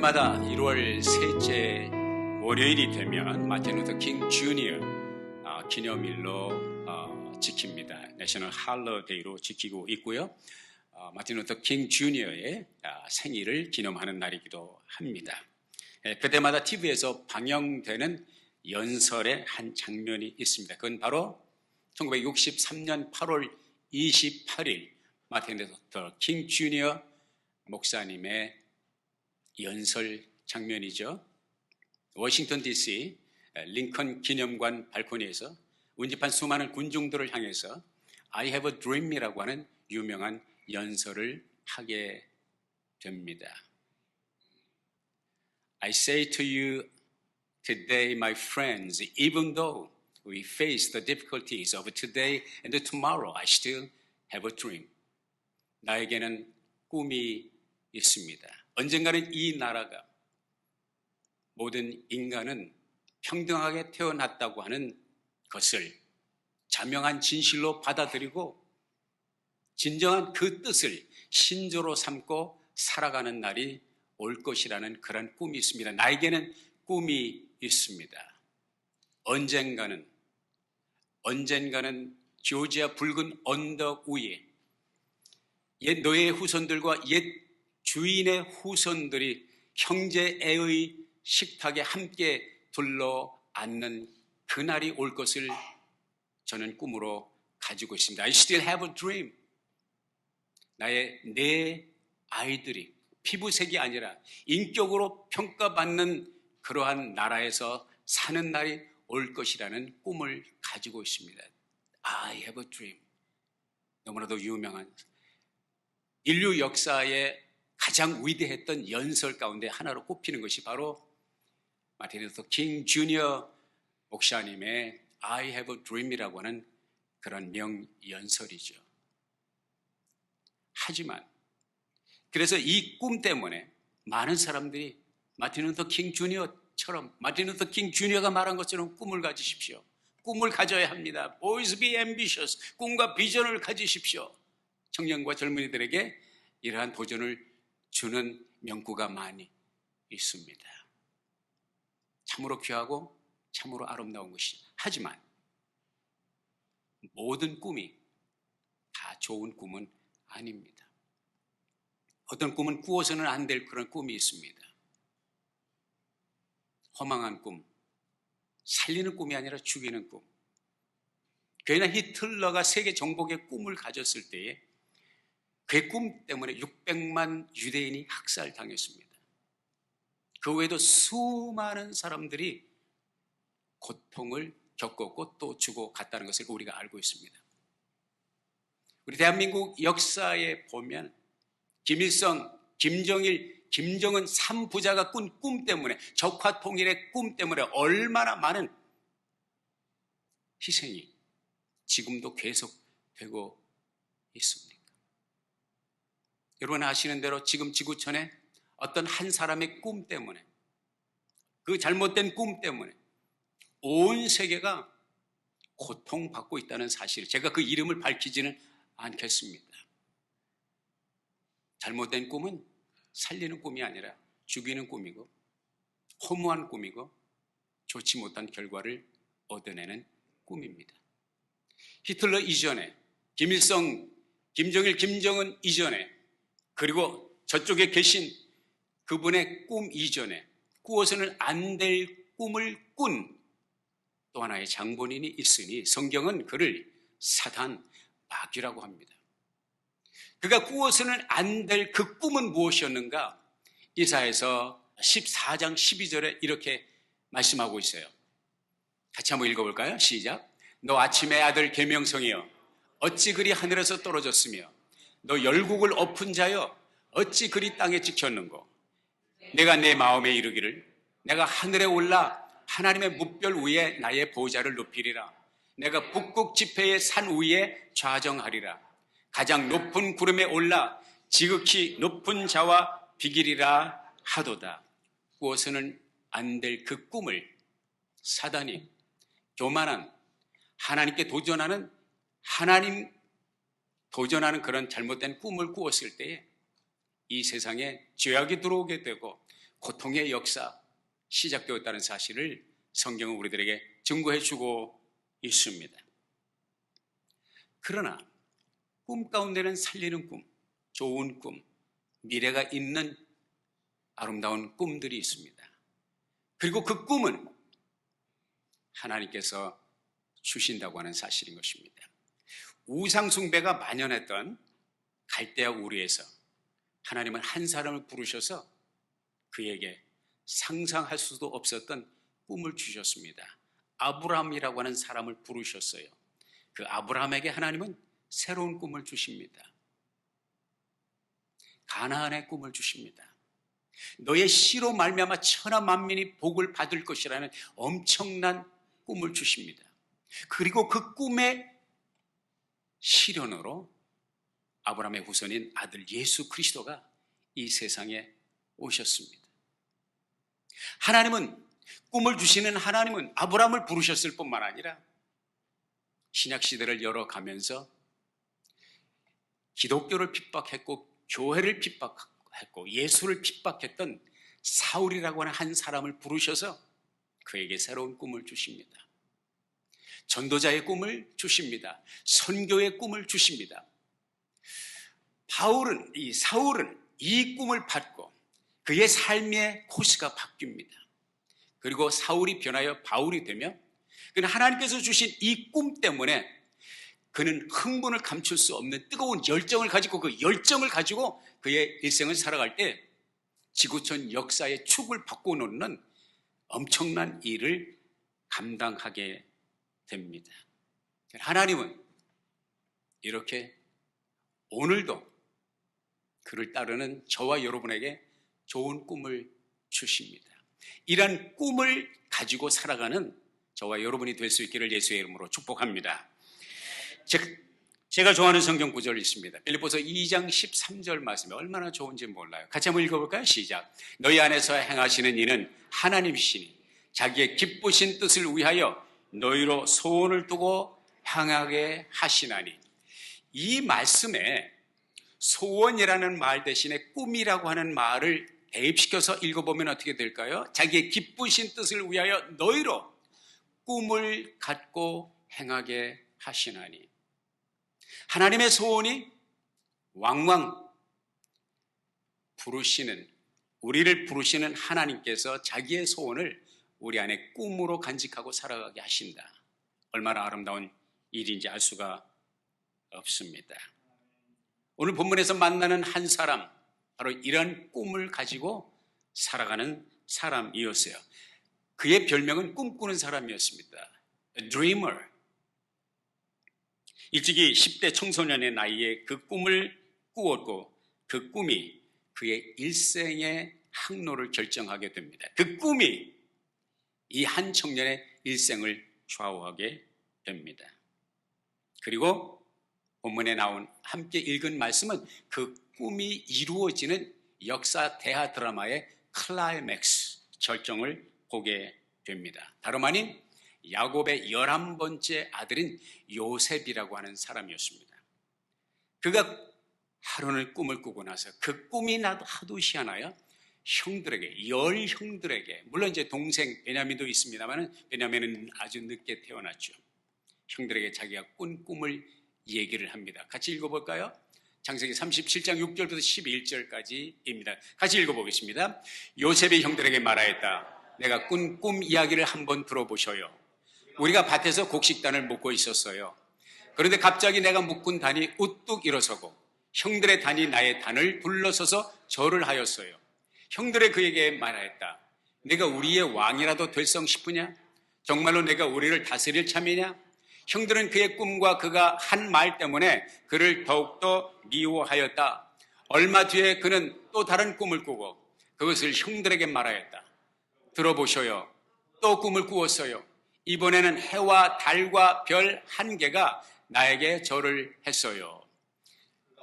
해마다 1월 셋째 월요일이 되면 마틴 루터 킹 주니어 기념일로 지킵니다. 내셔널 할러데이로 지키고 있고요. 마틴 루터 킹 주니어의 생일을 기념하는 날이기도 합니다. 그때마다 TV에서 방영되는 연설의 한 장면이 있습니다. 그건 바로 1963년 8월 28일 마틴 루터 킹 주니어 목사님의 연설 장면이죠. 워싱턴 DC 링컨 기념관 발코니에서 운집한 수많은 군중들을 향해서 I have a dream이라고 하는 유명한 연설을 하게 됩니다. I say to you today, my friends, even though we face the difficulties of today and tomorrow, I still have a dream. 나에게는 꿈이 있습니다. 언젠가는 이 나라가 모든 인간은 평등하게 태어났다고 하는 것을 자명한 진실로 받아들이고 진정한 그 뜻을 신조로 삼고 살아가는 날이 올 것이라는 그런 꿈이 있습니다. 나에게는 꿈이 있습니다. 언젠가는 조지아 붉은 언덕 위에 옛 노예의 후손들과 옛 주인의 후손들이 형제애의 식탁에 함께 둘러 앉는 그날이 올 것을 저는 꿈으로 가지고 있습니다. I still have a dream. 내 아이들이 피부색이 아니라 인격으로 평가받는 그러한 나라에서 사는 날이 올 것이라는 꿈을 가지고 있습니다. I have a dream. 너무나도 유명한 인류 역사의 가장 위대했던 연설 가운데 하나로 꼽히는 것이 바로 마틴 루터 킹 주니어 목사님의 I have a dream이라고 하는 그런 명연설이죠. 하지만 그래서 이 꿈 때문에 많은 사람들이 마틴 루터 킹 주니어처럼 마틴 루터 킹 주니어가 말한 것처럼 꿈을 가지십시오. 꿈을 가져야 합니다. Always be ambitious. 꿈과 비전을 가지십시오. 청년과 젊은이들에게 이러한 도전을 주는 명구가 많이 있습니다. 참으로 귀하고 참으로 아름다운 것이죠. 하지만 모든 꿈이 다 좋은 꿈은 아닙니다. 어떤 꿈은 꾸어서는 안 될 그런 꿈이 있습니다. 허망한 꿈, 살리는 꿈이 아니라 죽이는 꿈. 괜히 히틀러가 세계 정복의 꿈을 가졌을 때에 그의 꿈 때문에 600만 유대인이 학살당했습니다. 그 외에도 수많은 사람들이 고통을 겪었고 또 죽어갔다는 것을 우리가 알고 있습니다. 우리 대한민국 역사에 보면 김일성, 김정일, 김정은 3부자가 꾼 꿈 때문에 적화 통일의 꿈 때문에 얼마나 많은 희생이 지금도 계속되고 있습니까? 여러분 아시는 대로 지금 지구촌에 어떤 한 사람의 꿈 때문에 그 잘못된 꿈 때문에 온 세계가 고통받고 있다는 사실, 제가 그 이름을 밝히지는 않겠습니다. 잘못된 꿈은 살리는 꿈이 아니라 죽이는 꿈이고 허무한 꿈이고 좋지 못한 결과를 얻어내는 꿈입니다. 히틀러 이전에 김일성, 김정일, 김정은 이전에 그리고 저쪽에 계신 그분의 꿈 이전에 꾸어서는 안 될 꿈을 꾼 또 하나의 장본인이 있으니 성경은 그를 사단 마귀라고 합니다. 그가 꾸어서는 안 될 그 꿈은 무엇이었는가? 이사야서 14장 12절에 이렇게 말씀하고 있어요. 같이 한번 읽어볼까요? 시작. 너 아침의 아들 계명성이여 어찌 그리 하늘에서 떨어졌으며 너 열국을 엎은 자여 어찌 그리 땅에 찍혔는고 내가 내 마음에 이르기를 내가 하늘에 올라 하나님의 뭇별 위에 나의 보좌를 높이리라. 내가 북극 지폐의 산 위에 좌정하리라. 가장 높은 구름에 올라 지극히 높은 자와 비기리라 하도다. 꾸어서는 안 될 그 꿈을 사단이 교만한 하나님께 도전하는 그런 잘못된 꿈을 꾸었을 때에 이 세상에 죄악이 들어오게 되고 고통의 역사 시작되었다는 사실을 성경은 우리들에게 증거해 주고 있습니다. 그러나 꿈 가운데는 살리는 꿈, 좋은 꿈, 미래가 있는 아름다운 꿈들이 있습니다. 그리고 그 꿈은 하나님께서 주신다고 하는 사실인 것입니다. 우상숭배가 만연했던 갈대아 우르에서 하나님은 한 사람을 부르셔서 그에게 상상할 수도 없었던 꿈을 주셨습니다. 아브라함이라고 하는 사람을 부르셨어요. 그 아브라함에게 하나님은 새로운 꿈을 주십니다. 가나안의 꿈을 주십니다. 너의 씨로 말미암아 천하 만민이 복을 받을 것이라는 엄청난 꿈을 주십니다. 그리고 그 꿈의 실현으로 아브라함의 후손인 아들 예수 그리스도가 이 세상에 오셨습니다. 하나님은, 꿈을 주시는 하나님은 아브라함을 부르셨을 뿐만 아니라 신약시대를 열어가면서 기독교를 핍박했고 교회를 핍박했고 예수를 핍박했던 사울이라고 하는 한 사람을 부르셔서 그에게 새로운 꿈을 주십니다. 전도자의 꿈을 주십니다. 선교의 꿈을 주십니다. 사울은 이 꿈을 받고 그의 삶의 코스가 바뀝니다. 그리고 사울이 변하여 바울이 되며 그는 하나님께서 주신 이 꿈 때문에 그는 흥분을 감출 수 없는 뜨거운 열정을 가지고 그 열정을 가지고 그의 일생을 살아갈 때 지구촌 역사의 축을 바꿔놓는 엄청난 일을 감당하게 됩니다. 하나님은 이렇게 오늘도 그를 따르는 저와 여러분에게 좋은 꿈을 주십니다. 이런 꿈을 가지고 살아가는 저와 여러분이 될 수 있기를 예수의 이름으로 축복합니다. 제가 좋아하는 성경 구절이 있습니다. 빌립보서 2장 13절 말씀이 얼마나 좋은지 몰라요. 같이 한번 읽어볼까요? 시작. 너희 안에서 행하시는 이는 하나님이시니 자기의 기쁘신 뜻을 위하여 너희로 소원을 두고 향하게 하시나니. 이 말씀에 소원이라는 말 대신에 꿈이라고 하는 말을 대입시켜서 읽어보면 어떻게 될까요? 자기의 기쁘신 뜻을 위하여 너희로 꿈을 갖고 행하게 하시나니. 하나님의 소원이 왕왕 우리를 부르시는 하나님께서 자기의 소원을 우리 안에 꿈으로 간직하고 살아가게 하신다. 얼마나 아름다운 일인지 알 수가 없습니다. 오늘 본문에서 만나는 한 사람, 바로 이런 꿈을 가지고 살아가는 사람이었어요. 그의 별명은 꿈꾸는 사람이었습니다. A dreamer. 일찍이 10대 청소년의 나이에 그 꿈을 꾸었고 그 꿈이 그의 일생의 항로를 결정하게 됩니다. 그 꿈이 이 한 청년의 일생을 좌우하게 됩니다. 그리고 본문에 나온 함께 읽은 말씀은 그 꿈이 이루어지는 역사 대하 드라마의 클라이맥스, 절정을 보게 됩니다. 다름 아닌 야곱의 11번째 아들인 요셉이라고 하는 사람이었습니다. 그가 하루는 꿈을 꾸고 나서 그 꿈이 나도 하도 희한하여 형들에게, 10형들에게, 물론 이제 동생 베냐민도 있습니다만 베냐민은 아주 늦게 태어났죠. 형들에게 자기가 꾼 꿈을 얘기를 합니다. 같이 읽어볼까요? 창세기 37장 6절부터 11절까지입니다. 같이 읽어보겠습니다. 요셉이 형들에게 말하였다. 내가 꾼 꿈 이야기를 한번 들어보셔요. 우리가 밭에서 곡식단을 묶고 있었어요. 그런데 갑자기 내가 묶은 단이 우뚝 일어서고 형들의 단이 나의 단을 둘러서서 절을 하였어요. 형들이 그에게 말하였다. 내가 우리의 왕이라도 될성 싶으냐? 정말로 내가 우리를 다스릴 참이냐? 형들은 그의 꿈과 그가 한 말 때문에 그를 더욱더 미워하였다. 얼마 뒤에 그는 또 다른 꿈을 꾸고 그것을 형들에게 말하였다. 들어보셔요. 또 꿈을 꾸었어요. 이번에는 해와 달과 별 한 개가 나에게 절을 했어요.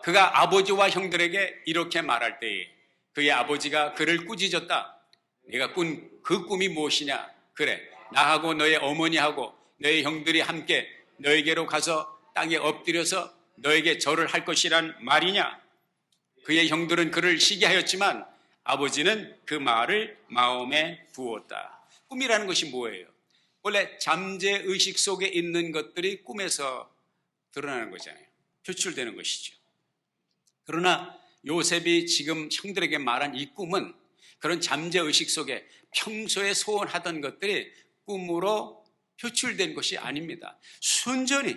그가 아버지와 형들에게 이렇게 말할 때에 그의 아버지가 그를 꾸짖었다. 네가 꾼 그 꿈이 무엇이냐? 그래, 나하고 너의 어머니하고 너의 형들이 함께 너에게로 가서 땅에 엎드려서 너에게 절을 할 것이란 말이냐? 그의 형들은 그를 시기하였지만 아버지는 그 말을 마음에 두었다. 꿈이라는 것이 뭐예요? 원래 잠재의식 속에 있는 것들이 꿈에서 드러나는 거잖아요. 표출되는 것이죠. 그러나 요셉이 지금 형들에게 말한 이 꿈은 그런 잠재의식 속에 평소에 소원하던 것들이 꿈으로 표출된 것이 아닙니다. 순전히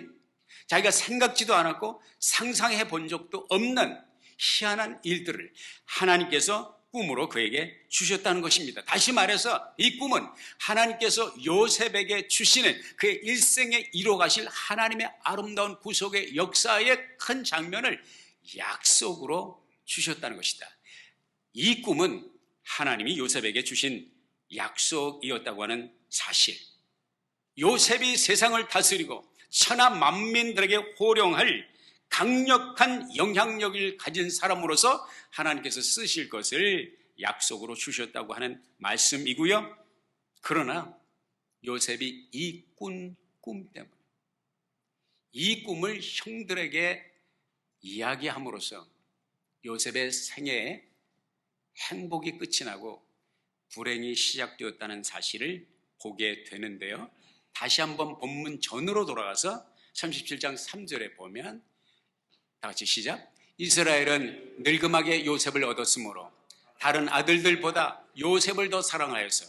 자기가 생각지도 않았고 상상해 본 적도 없는 희한한 일들을 하나님께서 꿈으로 그에게 주셨다는 것입니다. 다시 말해서 이 꿈은 하나님께서 요셉에게 주시는 그의 일생에 이뤄가실 하나님의 아름다운 구속의 역사의 큰 장면을 약속으로 주셨다는 것이다. 이 꿈은 하나님이 요셉에게 주신 약속이었다고 하는 사실. 요셉이 세상을 다스리고 천하 만민들에게 호령할 강력한 영향력을 가진 사람으로서 하나님께서 쓰실 것을 약속으로 주셨다고 하는 말씀이고요. 그러나 요셉이 이 꿈 때문에 이 꿈을 형들에게 이야기함으로써 요셉의 생애에 행복이 끝이 나고 불행이 시작되었다는 사실을 보게 되는데요. 다시 한번 본문 전으로 돌아가서 37장 3절에 보면 다 같이 시작. 이스라엘은 늙음하게 요셉을 얻었으므로 다른 아들들보다 요셉을 더 사랑하여서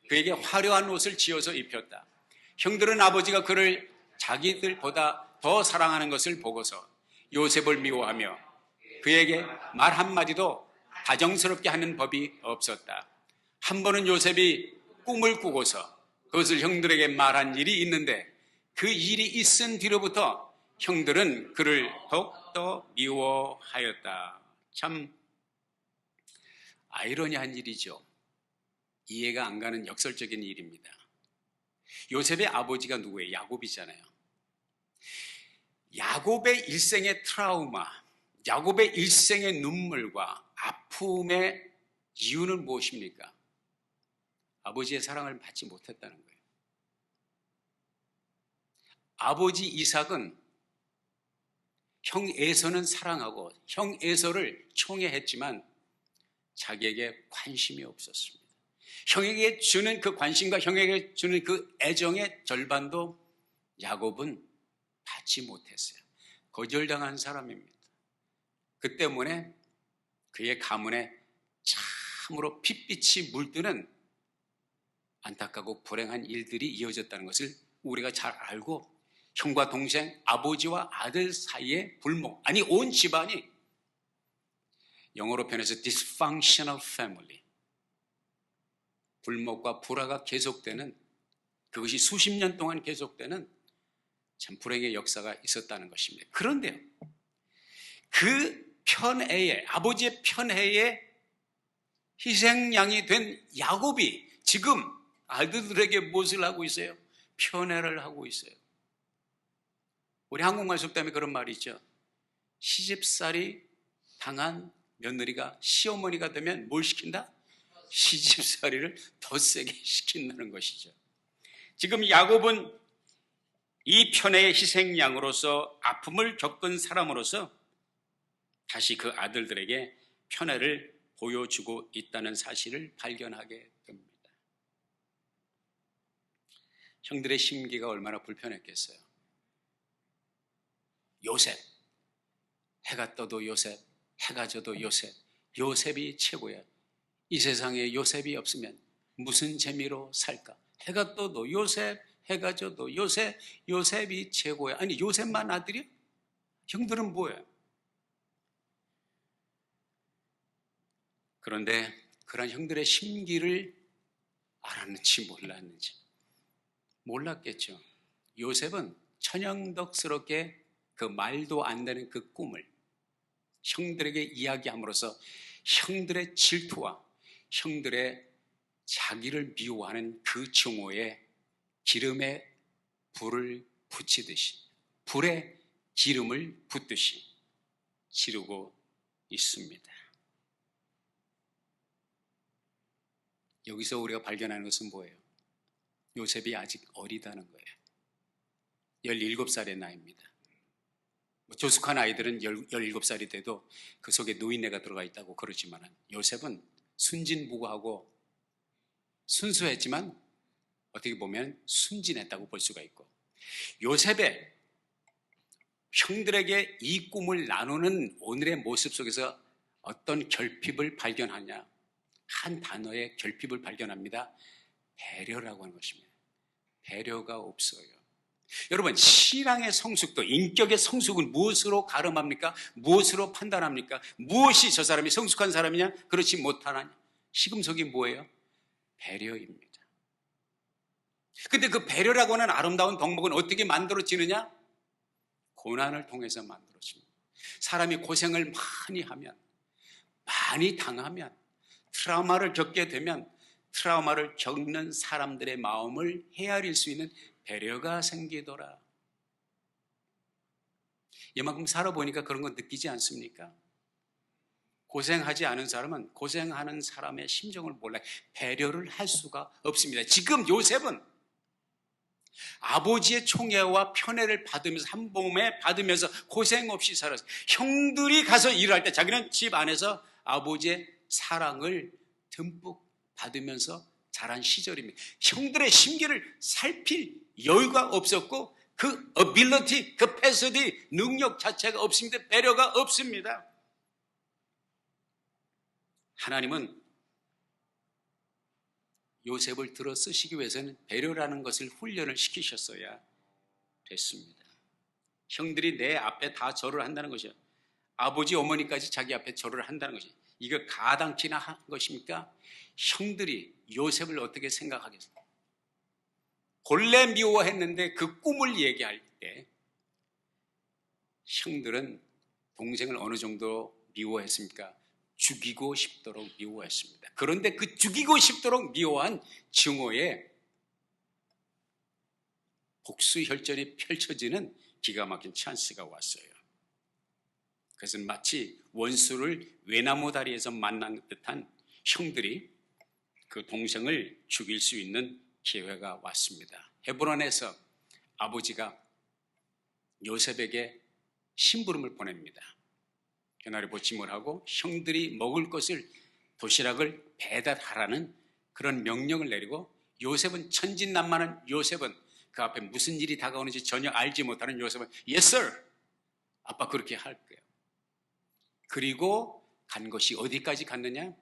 그에게 화려한 옷을 지어서 입혔다. 형들은 아버지가 그를 자기들보다 더 사랑하는 것을 보고서 요셉을 미워하며 그에게 말 한마디도 다정스럽게 하는 법이 없었다. 한 번은 요셉이 꿈을 꾸고서 그것을 형들에게 말한 일이 있는데 그 일이 있은 뒤로부터 형들은 그를 더욱더 미워하였다. 참 아이러니한 일이죠. 이해가 안 가는 역설적인 일입니다. 요셉의 아버지가 누구예요? 야곱이잖아요. 야곱의 일생의 트라우마, 야곱의 일생의 눈물과 아픔의 이유는 무엇입니까? 아버지의 사랑을 받지 못했다는 거예요. 아버지 이삭은 형 에서는 사랑하고 형 에서를 총애했지만 자기에게 관심이 없었습니다. 형에게 주는 그 관심과 형에게 주는 그 애정의 절반도 야곱은 받지 못했어요. 거절당한 사람입니다. 그 때문에 그의 가문에 참으로 핏빛이 물드는 안타깝고 불행한 일들이 이어졌다는 것을 우리가 잘 알고 형과 동생, 아버지와 아들 사이의 불목, 아니 온 집안이 영어로 표현해서 dysfunctional family, 불목과 불화가 계속되는, 그것이 수십 년 동안 계속되는 참 불행의 역사가 있었다는 것입니다. 그런데요, 그 편애에, 아버지의 편애에 희생양이 된 야곱이 지금 아들들에게 무엇을 하고 있어요? 편애를 하고 있어요. 우리 한국말 속 때문에 그런 말이 있죠. 시집살이 당한 며느리가 시어머니가 되면 뭘 시킨다? 시집살이를 더 세게 시킨다는 것이죠. 지금 야곱은 이 편애의 희생양으로서 아픔을 겪은 사람으로서 다시 그 아들들에게 편애를 보여주고 있다는 사실을 발견하게 됩니다. 형들의 심기가 얼마나 불편했겠어요. 요셉, 해가 떠도 요셉, 해가 져도 요셉, 요셉이 최고야. 이 세상에 요셉이 없으면 무슨 재미로 살까? 해가 떠도 요셉, 해가 져도 요셉, 요셉이 최고야. 아니 요셉만 아들이야? 형들은 뭐야? 그런데 그런 형들의 심기를 알았는지 몰랐겠죠. 요셉은 천연덕스럽게 그 말도 안 되는 그 꿈을 형들에게 이야기함으로써 형들의 질투와 형들의 자기를 미워하는 그 증오에 기름에 불을 붙이듯이, 불에 기름을 붓듯이 지르고 있습니다. 여기서 우리가 발견하는 것은 뭐예요? 요셉이 아직 어리다는 거예요. 17살의 나이입니다. 조숙한 아이들은 17살이 돼도 그 속에 노인네가 들어가 있다고 그러지만 요셉은 순진무구하고 순수했지만 어떻게 보면 순진했다고 볼 수가 있고, 요셉의 형들에게 이 꿈을 나누는 오늘의 모습 속에서 어떤 결핍을 발견하냐? 한 단어의 결핍을 발견합니다. 배려라고 하는 것입니다. 배려가 없어요. 여러분, 신앙의 성숙도, 인격의 성숙은 무엇으로 가름합니까? 무엇으로 판단합니까? 무엇이 저 사람이 성숙한 사람이냐, 그렇지 못하느냐? 시금석이 뭐예요? 배려입니다. 근데 그 배려라고 하는 아름다운 덕목은 어떻게 만들어지느냐? 고난을 통해서 만들어집니다. 사람이 고생을 많이 하면, 많이 당하면, 트라우마를 겪게 되면 트라우마를 겪는 사람들의 마음을 헤아릴 수 있는 배려가 생기더라. 이만큼 살아보니까 그런 거 느끼지 않습니까? 고생하지 않은 사람은 고생하는 사람의 심정을 몰라요. 배려를 할 수가 없습니다. 지금 요셉은 아버지의 총애와 편애를 받으면서, 한 몸에 받으면서 고생 없이 살았어요. 형들이 가서 일을 할 때 자기는 집 안에서 아버지의 사랑을 듬뿍 받으면서 자란 시절입니다. 형들의 심기를 살필 여유가 없었고, 그 ability, capacity, 능력 자체가 없습니다. 배려가 없습니다. 하나님은 요셉을 들어 쓰시기 위해서는 배려라는 것을 훈련을 시키셨어야 됐습니다. 형들이 내 앞에 다 절을 한다는 것이요, 아버지 어머니까지 자기 앞에 절을 한다는 것이, 이거 가당키나 한 것입니까? 형들이 요셉을 어떻게 생각하겠어요? 본래 미워했는데 그 꿈을 얘기할 때 형들은 동생을 어느 정도 미워했습니까? 죽이고 싶도록 미워했습니다. 그런데 그 죽이고 싶도록 미워한 증오에 복수혈전이 펼쳐지는 기가 막힌 찬스가 왔어요. 그것은 마치 원수를 외나무 다리에서 만난 듯한 형들이 그 동생을 죽일 수 있는 기회가 왔습니다. 헤브론에서 아버지가 요셉에게 심부름을 보냅니다. 그날에 보침을 하고 형들이 먹을 것을, 도시락을 배달하라는 그런 명령을 내리고, 요셉은, 천진난만한 요셉은, 그 앞에 무슨 일이 다가오는지 전혀 알지 못하는 요셉은 Yes sir, 아빠 그렇게 할게요. 그리고 간 것이 어디까지 갔느냐?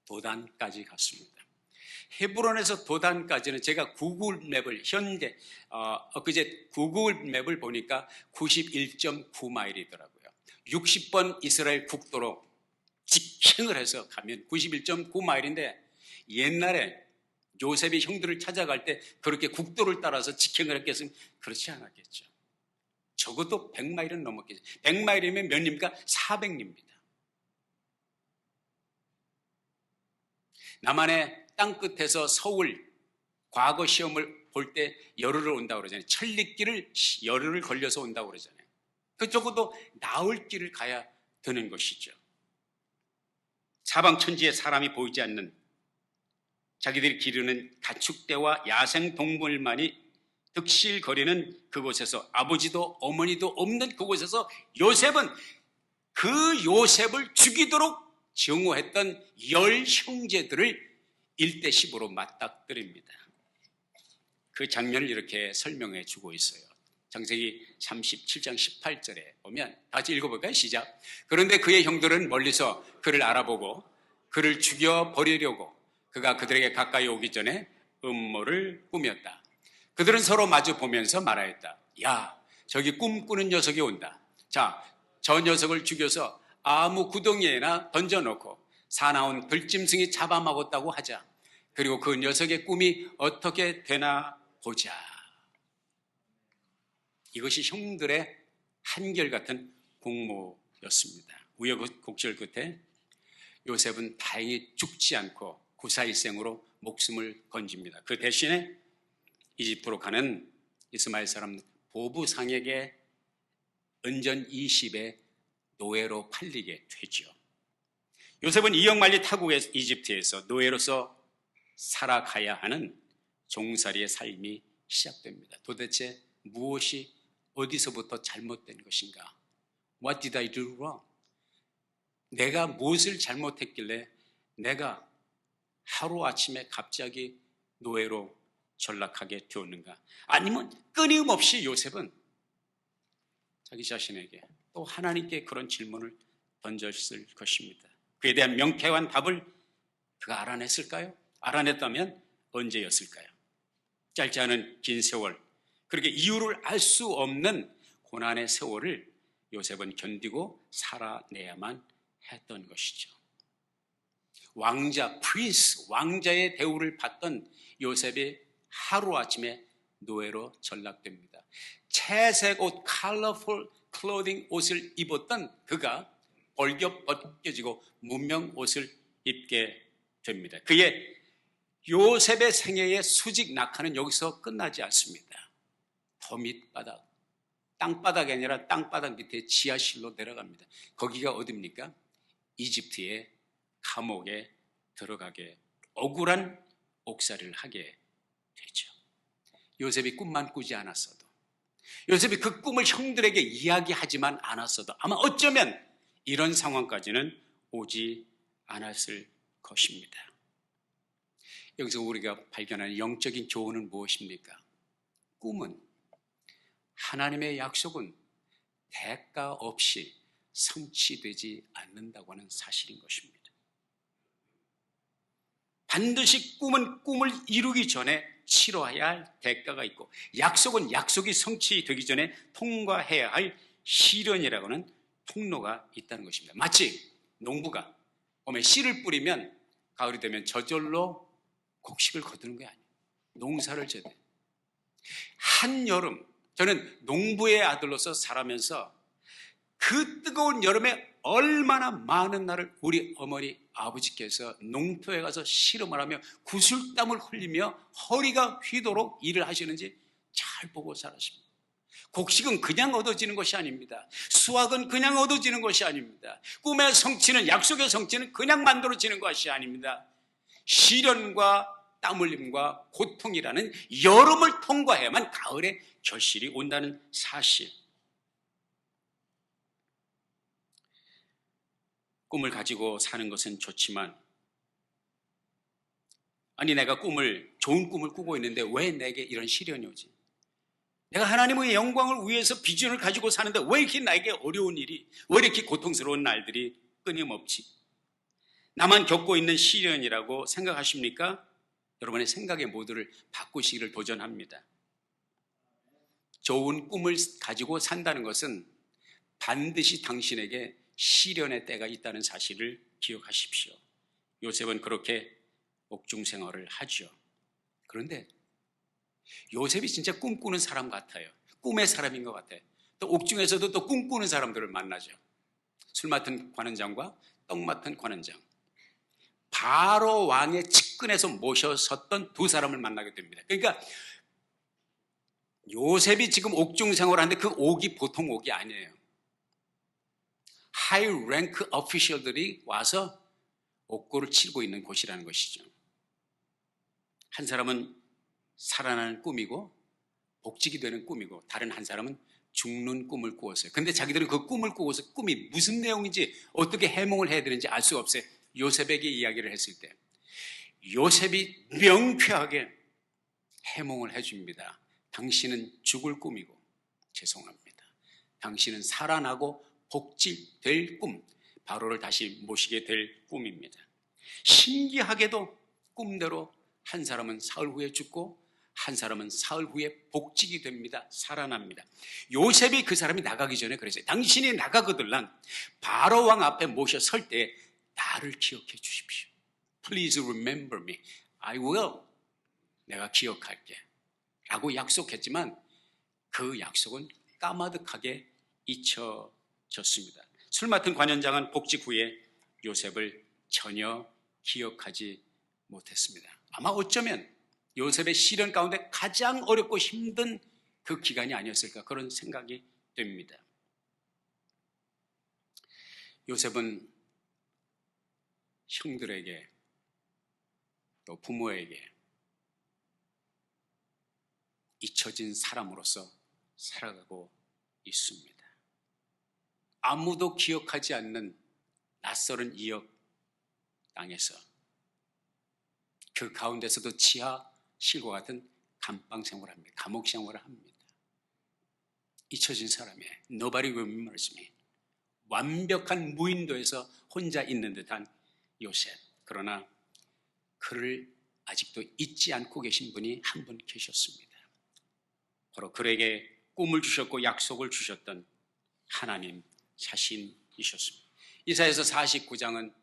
도단까지 갔습니다. 헤브론에서 도단까지는 제가 구글 맵을, 현재 그제 구글 맵을 보니까 91.9마일이더라고요. 60번 이스라엘 국도로 직행을 해서 가면 91.9마일인데, 옛날에 요셉이 형들을 찾아갈 때 그렇게 국도를 따라서 직행을 했겠으면 그렇지 않았겠죠. 적어도 100마일은 넘었겠죠. 100마일이면 몇 리입니까? 400리입니다. 남한의 땅끝에서 서울 과거 시험을 볼 때 열흘을 온다고 그러잖아요. 천리길을 열흘을 걸려서 온다고 그러잖아요. 그 적어도 나을 길을 가야 되는 것이죠. 사방천지에 사람이 보이지 않는, 자기들이 기르는 가축대와 야생동물만이 득실거리는 그곳에서, 아버지도 어머니도 없는 그곳에서 요셉은 그 요셉을 죽이도록 증오했던 10 형제들을 1대10으로 맞닥뜨립니다. 그 장면을 이렇게 설명해 주고 있어요. 창세기 37장 18절에 보면, 같이 읽어볼까요? 시작. 그런데 그의 형들은 멀리서 그를 알아보고 그를 죽여버리려고 그가 그들에게 가까이 오기 전에 음모를 꾸몄다. 그들은 서로 마주 보면서 말하였다. 야, 저기 꿈꾸는 녀석이 온다. 자, 저 녀석을 죽여서 아무 구덩이에나 던져놓고 사나운 들짐승이 잡아먹었다고 하자. 그리고 그 녀석의 꿈이 어떻게 되나 보자. 이것이 형들의 한결같은 공모였습니다. 우여곡절 끝에 요셉은 다행히 죽지 않고 구사일생으로 목숨을 건집니다. 그 대신에 이집트로 가는 이스마엘 사람 보부상에게 은전 20의 노예로 팔리게 되죠. 요셉은 이역만리 타국의 이집트에서 노예로서 살아가야 하는 종살이의 삶이 시작됩니다. 도대체 무엇이 어디서부터 잘못된 것인가? What did I do wrong? 내가 무엇을 잘못했길래 내가 하루아침에 갑자기 노예로 전락하게 되었는가? 아니면 끊임없이 요셉은 자기 자신에게 또 하나님께 그런 질문을 던졌을 것입니다. 그에 대한 명쾌한 답을 그가 알아냈을까요? 알아냈다면 언제였을까요? 짧지 않은 긴 세월, 그렇게 이유를 알 수 없는 고난의 세월을 요셉은 견디고 살아내야만 했던 것이죠. 왕자, 프린스, 왕자의 대우를 받던 요셉이 하루아침에 노예로 전락됩니다. 채색 옷, 컬러풀 클로딩 옷을 입었던 그가 벌겨 벗겨지고 문명 옷을 입게 됩니다. 그의 요셉의 생애의 수직 낙하는 여기서 끝나지 않습니다. 더 밑바닥, 땅바닥이 아니라 땅바닥 밑에 지하실로 내려갑니다. 거기가 어디입니까? 이집트의 감옥에 들어가게, 억울한 옥살이를 하게 되죠. 요셉이 꿈만 꾸지 않았어도, 요셉이 그 꿈을 형들에게 이야기하지만 않았어도 아마 어쩌면 이런 상황까지는 오지 않았을 것입니다. 여기서 우리가 발견하는 영적인 교훈은 무엇입니까? 꿈은, 하나님의 약속은 대가 없이 성취되지 않는다고 하는 사실인 것입니다. 반드시 꿈은 꿈을 이루기 전에 치러야 할 대가가 있고, 약속은 약속이 성취되기 전에 통과해야 할 시련이라고 하는 통로가 있다는 것입니다. 마치 농부가 봄에 씨를 뿌리면 가을이 되면 저절로 곡식을 거두는 게 아니에요. 농사를 져야 돼요. 한여름, 저는 농부의 아들로서 살아면서 그 뜨거운 여름에 얼마나 많은 날을 우리 어머니 아버지께서 농토에 가서 실험을 하며 구슬땀을 흘리며 허리가 휘도록 일을 하시는지 잘 보고 살았습니다. 곡식은 그냥 얻어지는 것이 아닙니다. 수확은 그냥 얻어지는 것이 아닙니다. 꿈의 성취는, 약속의 성취는 그냥 만들어지는 것이 아닙니다. 시련과 땀 흘림과 고통이라는 여름을 통과해야만 가을에 결실이 온다는 사실. 꿈을 가지고 사는 것은 좋지만, 아니 내가 좋은 꿈을 꾸고 있는데 왜 내게 이런 시련이 오지? 내가 하나님의 영광을 위해서 비전을 가지고 사는데 왜 이렇게 나에게 어려운 일이, 왜 이렇게 고통스러운 날들이 끊임없지? 나만 겪고 있는 시련이라고 생각하십니까? 여러분의 생각의 모두를 바꾸시기를 도전합니다. 좋은 꿈을 가지고 산다는 것은 반드시 당신에게 시련의 때가 있다는 사실을 기억하십시오. 요셉은 그렇게 옥중 생활을 하죠. 그런데 요셉이 진짜 꿈꾸는 사람 같아요. 꿈의 사람인 것 같아요. 또 옥중에서도 또 꿈꾸는 사람들을 만나죠. 술 맡은 관원장과 떡 맡은 관원장, 바로 왕의 측근에서 모셔섰던 두 사람을 만나게 됩니다. 그러니까 요셉이 지금 옥중 생활을 하는데 그 옥이 보통 옥이 아니에요. 하이 랭크 어피셜들이 와서 옥고를 치고 있는 곳이라는 것이죠. 한 사람은 살아나는 꿈이고 복직이 되는 꿈이고, 다른 한 사람은 죽는 꿈을 꾸었어요. 근데 자기들은 그 꿈을 꾸고서 꿈이 무슨 내용인지, 어떻게 해몽을 해야 되는지 알 수가 없어요. 요셉에게 이야기를 했을 때 요셉이 명쾌하게 해몽을 해줍니다. 당신은 죽을 꿈이고, 죄송합니다, 당신은 살아나고 복직될 꿈, 바로를 다시 모시게 될 꿈입니다. 신기하게도 꿈대로 한 사람은 사흘 후에 죽고 한 사람은 사흘 후에 복직이 됩니다. 살아납니다. 요셉이 그 사람이 나가기 전에 그랬어요. 당신이 나가거들란 바로 왕 앞에 모셔 설 때 나를 기억해 주십시오. Please remember me. I will. 내가 기억할게 라고 약속했지만 그 약속은 까마득하게 잊혀졌습니다. 술 맡은 관원장은 복직 후에 요셉을 전혀 기억하지 못했습니다. 아마 어쩌면 요셉의 시련 가운데 가장 어렵고 힘든 그 기간이 아니었을까, 그런 생각이 됩니다. 요셉은 형들에게 또 부모에게 잊혀진 사람으로서 살아가고 있습니다. 아무도 기억하지 않는 낯설은 이역 땅에서 그 가운데서도 지하실과 같은 감방 생활을 합니다. 감옥 생활을 합니다. 잊혀진 사람이에요. Nobody remembers me. 완벽한 무인도에서 혼자 있는 듯한 요셉. 그러나 그를 아직도 잊지 않고 계신 분이 한 분 계셨습니다. 바로 그에게 꿈을 주셨고 약속을 주셨던 하나님 자신이셨습니다. 이사야서 49장은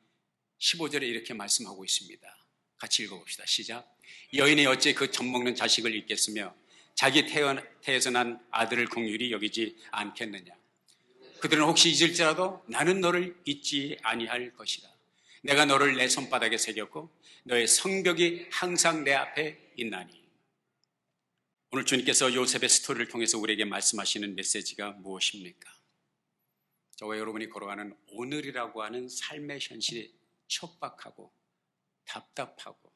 15절에 이렇게 말씀하고 있습니다. 같이 읽어봅시다. 시작. 여인이 어찌 그 젖먹는 자식을 잊겠으며 자기 태에서 난 아들을 긍휼히 여기지 않겠느냐. 그들은 혹시 잊을지라도 나는 너를 잊지 아니할 것이다. 내가 너를 내 손바닥에 새겼고 너의 성벽이 항상 내 앞에 있나니. 오늘 주님께서 요셉의 스토리를 통해서 우리에게 말씀하시는 메시지가 무엇입니까? 저와 여러분이 걸어가는 오늘이라고 하는 삶의 현실이 척박하고 답답하고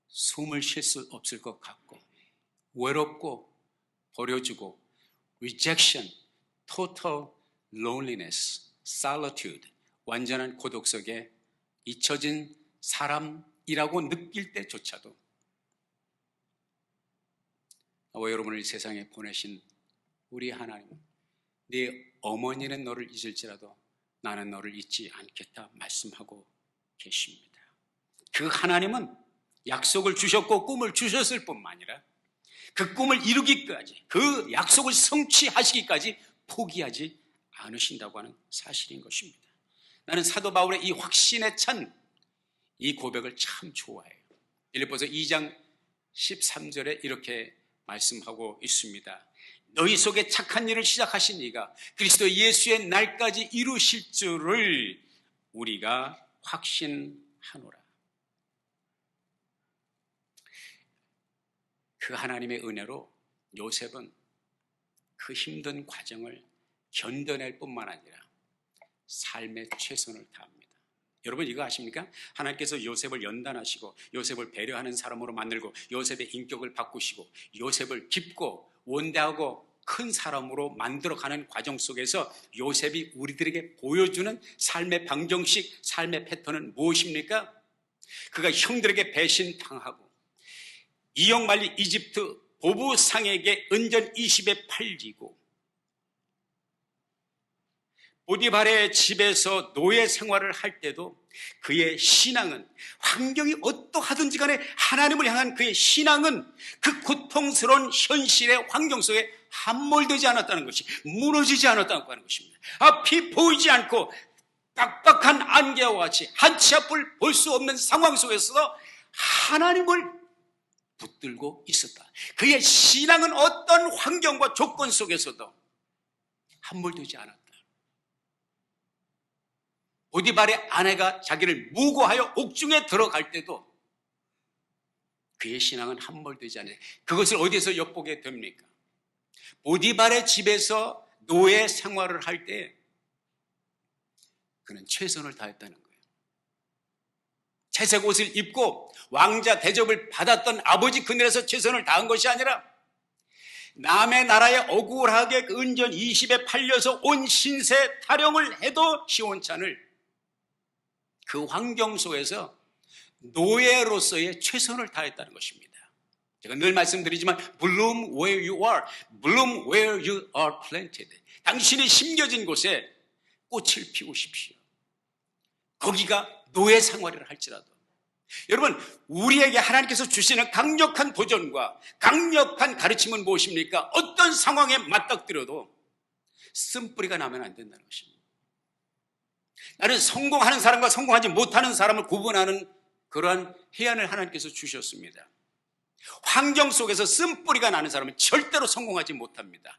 숨을 쉴 수 없을 것 같고 외롭고 버려주고 rejection, total loneliness, solitude, 완전한 고독 속에 잊혀진 사람이라고 느낄 때조차도 나와 여러분을 이 세상에 보내신 우리 하나님은 네 어머니는 너를 잊을지라도 나는 너를 잊지 않겠다 말씀하고 계십니다. 그 하나님은 약속을 주셨고 꿈을 주셨을 뿐만 아니라 그 꿈을 이루기까지, 그 약속을 성취하시기까지 포기하지 않으신다고 하는 사실인 것입니다. 나는 사도 바울의 이 확신에 찬 이 고백을 참 좋아해요. 빌립보서 2장 13절에 이렇게 말씀하고 있습니다. 너희 속에 착한 일을 시작하신 이가 그리스도 예수의 날까지 이루실 줄을 우리가 확신하노라. 그 하나님의 은혜로 요셉은 그 힘든 과정을 견뎌낼 뿐만 아니라 삶의 최선을 다합니다. 여러분 이거 아십니까? 하나님께서 요셉을 연단하시고 요셉을 배려하는 사람으로 만들고 요셉의 인격을 바꾸시고 요셉을 깊고 원대하고 큰 사람으로 만들어가는 과정 속에서 요셉이 우리들에게 보여주는 삶의 방정식, 삶의 패턴은 무엇입니까? 그가 형들에게 배신당하고 이역 말리 이집트 보부상에게 은전 20에 팔리고 보디발의 집에서 노예 생활을 할 때도 그의 신앙은 환경이 어떠하든지 간에 하나님을 향한 그의 신앙은 그 고통스러운 현실의 환경 속에 함몰되지 않았다는 것이, 무너지지 않았다는 것입니다. 앞이 보이지 않고 빡빡한 안개와 같이 한치 앞을 볼 수 없는 상황 속에서 하나님을 붙들고 있었다. 그의 신앙은 어떤 환경과 조건 속에서도 함몰되지 않았다. 보디발의 아내가 자기를 무고하여 옥중에 들어갈 때도 그의 신앙은 함몰되지 않아요. 그것을 어디에서 엿보게 됩니까? 보디발의 집에서 노예 생활을 할 때 그는 최선을 다했다는 거예요. 채색 옷을 입고 왕자 대접을 받았던 아버지 그늘에서 최선을 다한 것이 아니라 남의 나라에 억울하게 은전 20에 팔려서 온 신세 타령을 해도 시원찮을 그 환경 속에서 노예로서의 최선을 다했다는 것입니다. 제가 늘 말씀드리지만 bloom where you are, bloom where you are planted. 당신이 심겨진 곳에 꽃을 피우십시오. 거기가 노예 생활이라 할지라도. 여러분, 우리에게 하나님께서 주시는 강력한 도전과 강력한 가르침은 무엇입니까? 어떤 상황에 맞닥뜨려도 쓴뿌리가 나면 안 된다는 것입니다. 나는 성공하는 사람과 성공하지 못하는 사람을 구분하는 그러한 해안을 하나님께서 주셨습니다. 환경 속에서 쓴뿌리가 나는 사람은 절대로 성공하지 못합니다.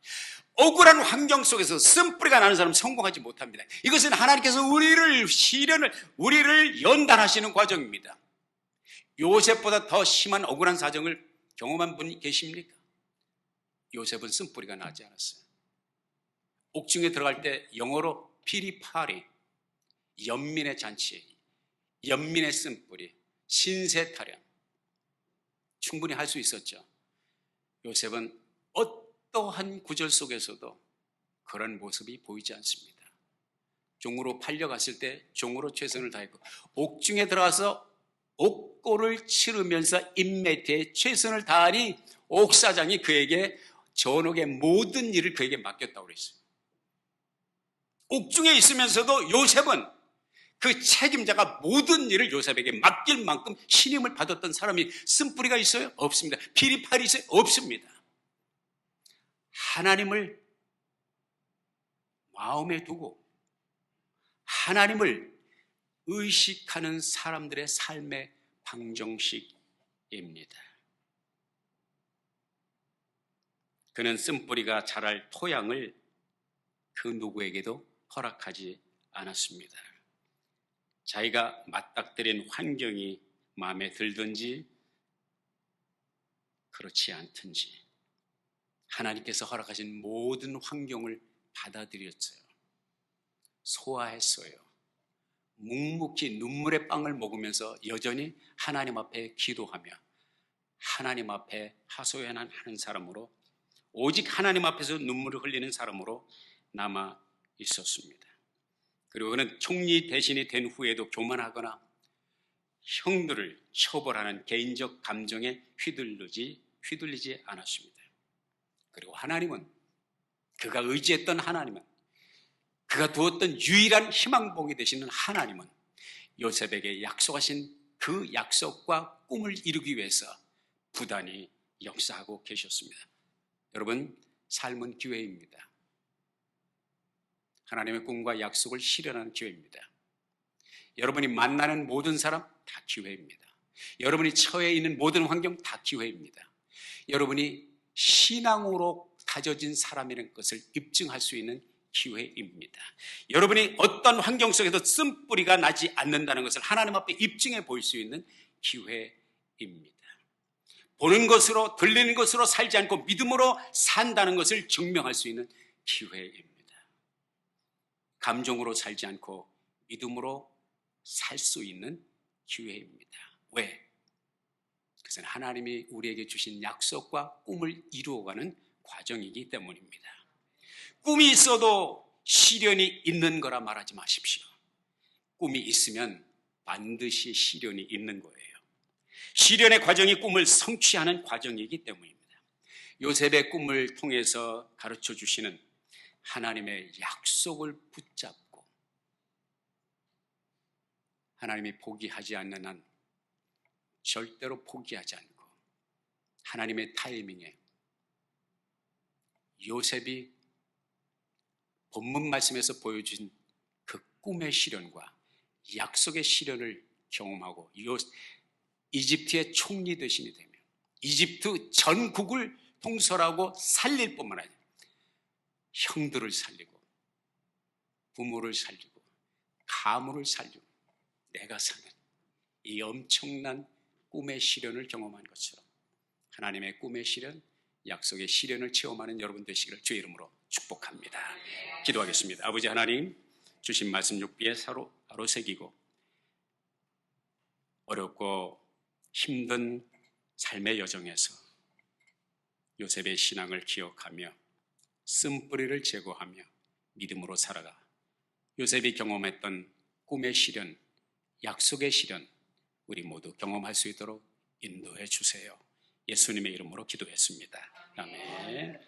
억울한 환경 속에서 쓴뿌리가 나는 사람은 성공하지 못합니다. 이것은 하나님께서 우리를 연단하시는 과정입니다. 요셉보다 더 심한 억울한 사정을 경험한 분이 계십니까? 요셉은 쓴뿌리가 나지 않았어요. 옥중에 들어갈 때 영어로 피리파리, 연민의 잔치, 연민의 쓴뿌리, 신세타령 충분히 할 수 있었죠. 요셉은 어떠한 구절 속에서도 그런 모습이 보이지 않습니다. 종으로 팔려갔을 때 종으로 최선을 다했고 옥중에 들어가서 옥고를 치르면서 인매트에 최선을 다하니 옥사장이 그에게 전옥의 모든 일을 그에게 맡겼다고 그랬어요. 옥중에 있으면서도 요셉은 그 책임자가 모든 일을 요셉에게 맡길 만큼 신임을 받았던 사람이 쓴뿌리가 있어요? 없습니다. 피리팔이 있어요? 없습니다. 하나님을 마음에 두고 하나님을 의식하는 사람들의 삶의 방정식입니다. 그는 쓴뿌리가 자랄 토양을 그 누구에게도 허락하지 않았습니다. 자기가 맞닥뜨린 환경이 마음에 들든지 그렇지 않든지 하나님께서 허락하신 모든 환경을 받아들였어요. 소화했어요. 묵묵히 눈물의 빵을 먹으면서 여전히 하나님 앞에 기도하며 하나님 앞에 하소연하는 사람으로, 오직 하나님 앞에서 눈물을 흘리는 사람으로 남아 있었습니다. 그리고 그는 총리 대신이 된 후에도 교만하거나 형들을 처벌하는 개인적 감정에 휘둘리지 않았습니다. 그리고 하나님은, 그가 의지했던 하나님은, 그가 두었던 유일한 희망봉이 되시는 하나님은 요셉에게 약속하신 그 약속과 꿈을 이루기 위해서 부단히 역사하고 계셨습니다. 여러분, 삶은 기회입니다. 하나님의 꿈과 약속을 실현하는 기회입니다. 여러분이 만나는 모든 사람 다 기회입니다. 여러분이 처해 있는 모든 환경 다 기회입니다. 여러분이 신앙으로 다져진 사람이라는 것을 입증할 수 있는 기회입니다. 여러분이 어떤 환경 속에서 쓴뿌리가 나지 않는다는 것을 하나님 앞에 입증해 볼 수 있는 기회입니다. 보는 것으로, 들리는 것으로 살지 않고 믿음으로 산다는 것을 증명할 수 있는 기회입니다. 감정으로 살지 않고 믿음으로 살 수 있는 기회입니다. 왜? 그것은 하나님이 우리에게 주신 약속과 꿈을 이루어가는 과정이기 때문입니다. 꿈이 있어도 시련이 있는 거라 말하지 마십시오. 꿈이 있으면 반드시 시련이 있는 거예요. 시련의 과정이 꿈을 성취하는 과정이기 때문입니다. 요셉의 꿈을 통해서 가르쳐 주시는 하나님의 약속을 붙잡고 하나님이 포기하지 않는 한 절대로 포기하지 않고 하나님의 타이밍에 요셉이 본문 말씀에서 보여준 그 꿈의 시련과 약속의 시련을 경험하고 이집트의 총리 대신이 되며 이집트 전국을 통솔하고 살릴 뿐만 아니라 형들을 살리고 부모를 살리고 가문을 살리고 내가 사는 이 엄청난 꿈의 시련을 경험한 것처럼 하나님의 꿈의 시련, 약속의 시련을 체험하는 여러분 되시기를 주의 이름으로 축복합니다. 기도하겠습니다. 아버지 하나님, 주신 말씀 육비에 바로 새기고 어렵고 힘든 삶의 여정에서 요셉의 신앙을 기억하며 쓴뿌리를 제거하며 믿음으로 살아가 요셉이 경험했던 꿈의 시련, 약속의 시련 우리 모두 경험할 수 있도록 인도해 주세요. 예수님의 이름으로 기도했습니다. 아멘.